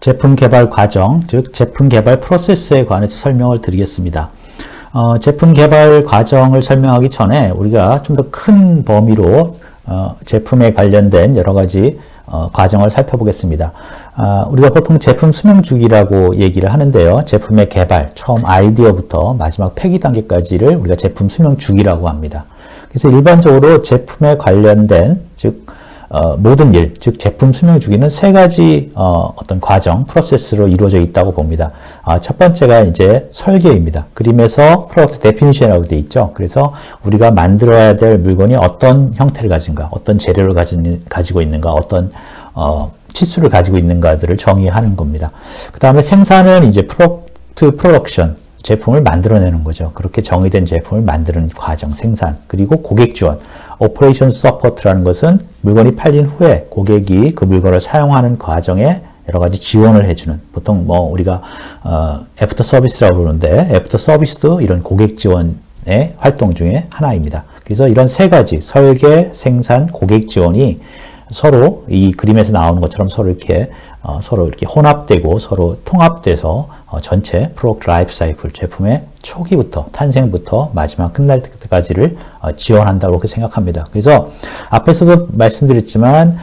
제품 개발 과정, 즉 제품 개발 프로세스에 관해서 설명을 드리겠습니다. 제품 개발 과정을 설명하기 전에 우리가 좀 더 큰 범위로 제품에 관련된 여러 가지 과정을 살펴보겠습니다. 우리가 보통 제품 수명 주기라고 얘기를 하는데요. 제품의 개발, 처음 아이디어부터 마지막 폐기 단계까지를 우리가 제품 수명 주기라고 합니다. 그래서 일반적으로 제품에 관련된, 즉 모든 일, 즉 제품 수명 주기는 세 가지 어떤 과정, 프로세스로 이루어져 있다고 봅니다. 첫 번째가 이제 설계입니다. 그림에서 프로덕트 데피니션이라고 되어 있죠. 그래서 우리가 만들어야 될 물건이 어떤 형태를 가진가, 어떤 재료를 가지고 있는가, 어떤 치수를 가지고 있는가들을 정의하는 겁니다. 그 다음에 생산은 이제 프로덕션, 제품을 만들어내는 거죠. 그렇게 정의된 제품을 만드는 과정, 생산. 그리고 고객 지원, 오퍼레이션 서포트라는 것은 물건이 팔린 후에 고객이 그 물건을 사용하는 과정에 여러 가지 지원을 해주는, 보통 뭐 우리가 애프터 서비스라고 그러는데 애프터 서비스도 이런 고객 지원의 활동 중에 하나입니다. 그래서 이런 세 가지, 설계, 생산, 고객 지원이 서로 이 그림에서 나오는 것처럼 서로 이렇게 혼합되고 서로 통합돼서 전체 프로덕트 라이프 사이클, 제품의 초기부터, 탄생부터 마지막 끝날 때까지를 지원한다고 그렇게 생각합니다. 그래서 앞에서도 말씀드렸지만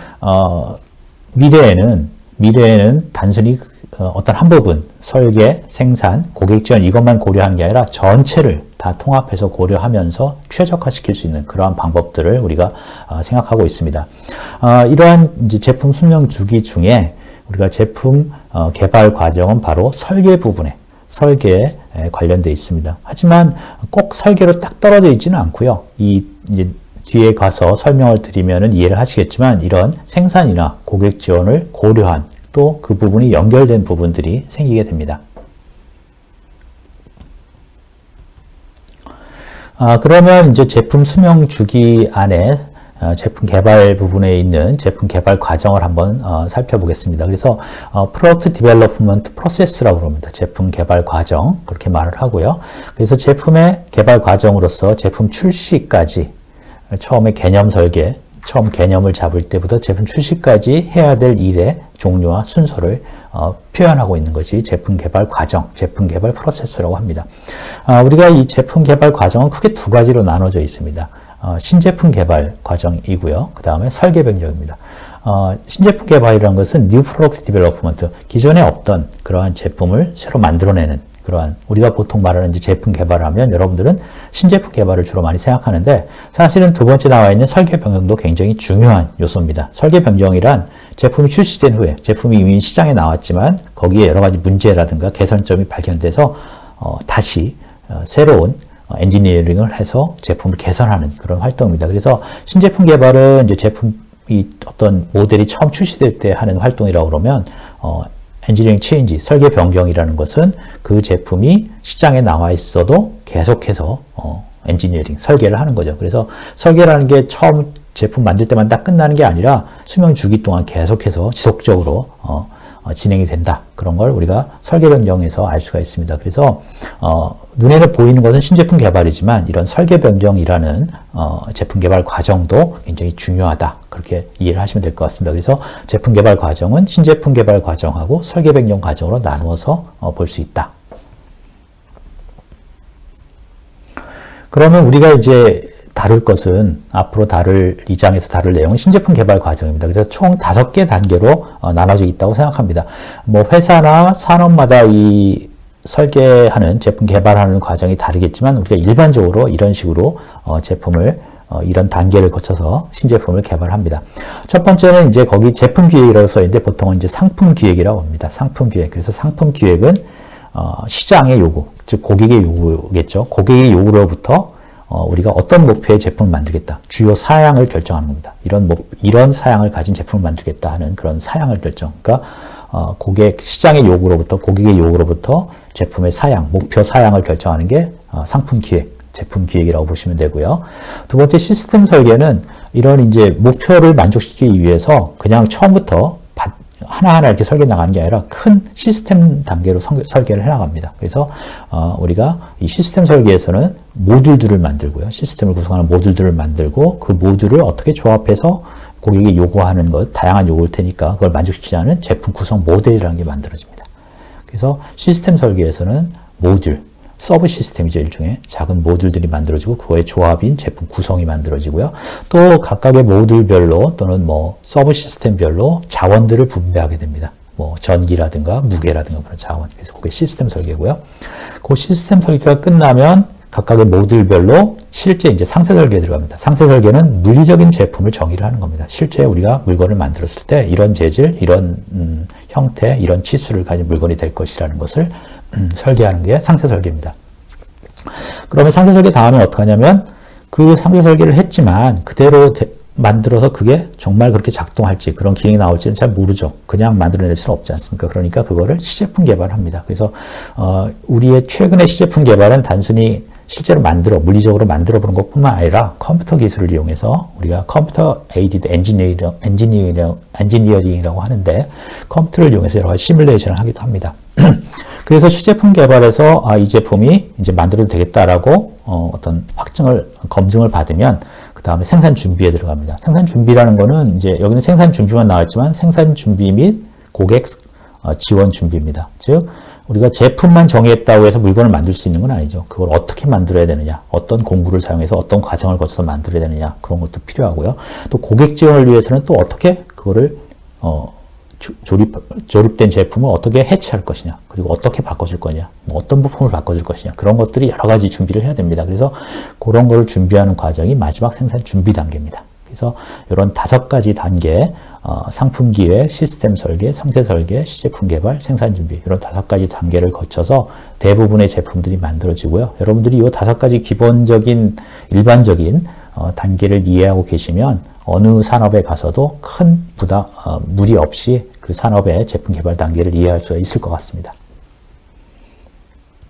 미래에는 단순히 어떤 한 부분, 설계, 생산, 고객 지원 이것만 고려하는 게 아니라 전체를 다 통합해서 고려하면서 최적화시킬 수 있는 그러한 방법들을 우리가 생각하고 있습니다. 이러한 이제 제품 수명 주기 중에 우리가 제품 개발 과정은 바로 설계에 관련되어 있습니다. 하지만 꼭 설계로 딱 떨어져 있지는 않고요. 이제 뒤에 가서 설명을 드리면은 이해를 하시겠지만 이런 생산이나 고객 지원을 고려한 또 그 부분이 연결된 부분들이 생기게 됩니다. 그러면 이제 제품 수명 주기 안에 제품 개발 부분에 있는 제품 개발 과정을 한번 살펴보겠습니다. 그래서 Product Development Process라고 합니다. 제품 개발 과정 그렇게 말을 하고요. 그래서 제품의 개발 과정으로서 제품 출시까지 처음에 개념 설계, 처음 개념을 잡을 때부터 제품 출시까지 해야 될 일의 종류와 순서를 표현하고 있는 것이 제품 개발 과정, 제품 개발 프로세스라고 합니다. 우리가 이 제품 개발 과정은 크게 두 가지로 나눠져 있습니다. 신제품 개발 과정이고요. 그 다음에 설계 변경입니다. 신제품 개발이라는 것은 New Product Development, 기존에 없던 그러한 제품을 새로 만들어내는 그러한, 우리가 보통 말하는 이제 제품 개발을 하면 여러분들은 신제품 개발을 주로 많이 생각하는데 사실은 두 번째 나와 있는 설계 변경도 굉장히 중요한 요소입니다. 설계 변경이란 제품이 출시된 후에 제품이 이미 시장에 나왔지만 거기에 여러 가지 문제라든가 개선점이 발견돼서 다시 새로운 엔지니어링을 해서 제품을 개선하는 그런 활동입니다. 그래서 신제품 개발은 이제 제품이 어떤 모델이 처음 출시될 때 하는 활동이라고 그러면 엔지니어링 체인지, 설계 변경이라는 것은 그 제품이 시장에 나와 있어도 계속해서 엔지니어링, 설계를 하는 거죠. 그래서 설계라는 게 처음 제품 만들 때만 딱 끝나는 게 아니라 수명 주기 동안 계속해서 지속적으로 진행이 된다. 그런 걸 우리가 설계 변경에서 알 수가 있습니다. 그래서 눈에는 보이는 것은 신제품 개발이지만 이런 설계 변경이라는 제품 개발 과정도 굉장히 중요하다. 그렇게 이해를 하시면 될 것 같습니다. 그래서 제품 개발 과정은 신제품 개발 과정하고 설계 변경 과정으로 나누어서 볼 수 있다. 그러면 우리가 이제 다룰 것은 앞으로 이 장에서 다룰 내용은 신제품 개발 과정입니다. 그래서 총 5개 단계로 나눠져 있다고 생각합니다. 뭐 회사나 산업마다 이 설계하는 제품 개발하는 과정이 다르겠지만 우리가 일반적으로 이런 식으로 제품을 이런 단계를 거쳐서 신제품을 개발합니다. 첫 번째는 이제 거기 제품 기획이라고 써 있는데 보통은 이제 상품 기획이라고 합니다. 상품 기획. 그래서 상품 기획은 시장의 요구, 즉 고객의 요구겠죠. 고객의 요구로부터 우리가 어떤 목표의 제품을 만들겠다. 주요 사양을 결정하는 겁니다. 이런 사양을 가진 제품을 만들겠다 하는 그런 사양을 결정. 그러니까 시장의 요구로부터, 고객의 요구로부터 제품의 사양, 목표 사양을 결정하는 게 상품 기획, 제품 기획이라고 보시면 되고요. 두 번째 시스템 설계는 이런 이제 목표를 만족시키기 위해서 그냥 처음부터 하나하나 이렇게 설계 나가는 게 아니라 큰 시스템 단계로 설계를 해나갑니다. 그래서 우리가 이 시스템 설계에서는 모듈들을 만들고요. 시스템을 구성하는 모듈들을 만들고 그 모듈을 어떻게 조합해서 고객이 요구하는 것, 다양한 요구일 테니까 그걸 만족시키지 않은 제품 구성 모델이라는 게 만들어집니다. 그래서 시스템 설계에서는 모듈, 서브 시스템이죠. 일종의 작은 모듈들이 만들어지고 그거의 조합인 제품 구성이 만들어지고요. 또 각각의 모듈별로 또는 뭐 서브 시스템별로 자원들을 분배하게 됩니다. 뭐 전기라든가 무게라든가 그런 자원. 그래서 그게 시스템 설계고요. 그 시스템 설계가 끝나면 각각의 모듈별로 실제 이제 상세 설계에 들어갑니다. 상세 설계는 물리적인 제품을 정의를 하는 겁니다. 실제 우리가 물건을 만들었을 때 이런 재질, 이런 형태, 이런 치수를 가진 물건이 될 것이라는 것을 설계하는 게 상세 설계입니다. 그러면 상세 설계 다음에 어떻게 하냐면 그 상세 설계를 했지만 그대로 만들어서 그게 정말 그렇게 작동할지 그런 기능이 나올지는 잘 모르죠. 그냥 만들어낼 수는 없지 않습니까? 그러니까 그거를 시제품 개발을 합니다. 그래서 우리의 최근의 시제품 개발은 단순히 실제로 물리적으로 만들어 보는 것뿐만 아니라 컴퓨터 기술을 이용해서 우리가 컴퓨터 에이디드 엔지니어링이라고 하는데 컴퓨터를 이용해서 여러 가지 시뮬레이션을 하기도 합니다. 그래서 시제품 개발에서 이 제품이 이제 만들어도 되겠다라고 어떤 검증을 받으면 그 다음에 생산 준비에 들어갑니다. 생산 준비라는 거는 이제 여기는 생산 준비만 나왔지만 생산 준비 및 고객 지원 준비입니다. 즉 우리가 제품만 정의했다고 해서 물건을 만들 수 있는 건 아니죠. 그걸 어떻게 만들어야 되느냐, 어떤 공구를 사용해서 어떤 과정을 거쳐서 만들어야 되느냐 그런 것도 필요하고요. 또 고객 지원을 위해서는 또 어떻게 그거를 조립된 제품을 어떻게 해체할 것이냐, 그리고 어떻게 바꿔줄 거냐, 뭐 어떤 부품을 바꿔줄 것이냐 그런 것들이 여러 가지 준비를 해야 됩니다. 그래서 그런 걸 준비하는 과정이 마지막 생산 준비 단계입니다. 그래서 이런 5가지 단계, 상품 기획, 시스템 설계, 상세 설계, 시제품 개발, 생산 준비 이런 5가지 단계를 거쳐서 대부분의 제품들이 만들어지고요. 여러분들이 이 5가지 기본적인 일반적인 단계를 이해하고 계시면 어느 산업에 가서도 큰 무리 없이 그 산업의 제품 개발 단계를 이해할 수 있을 것 같습니다.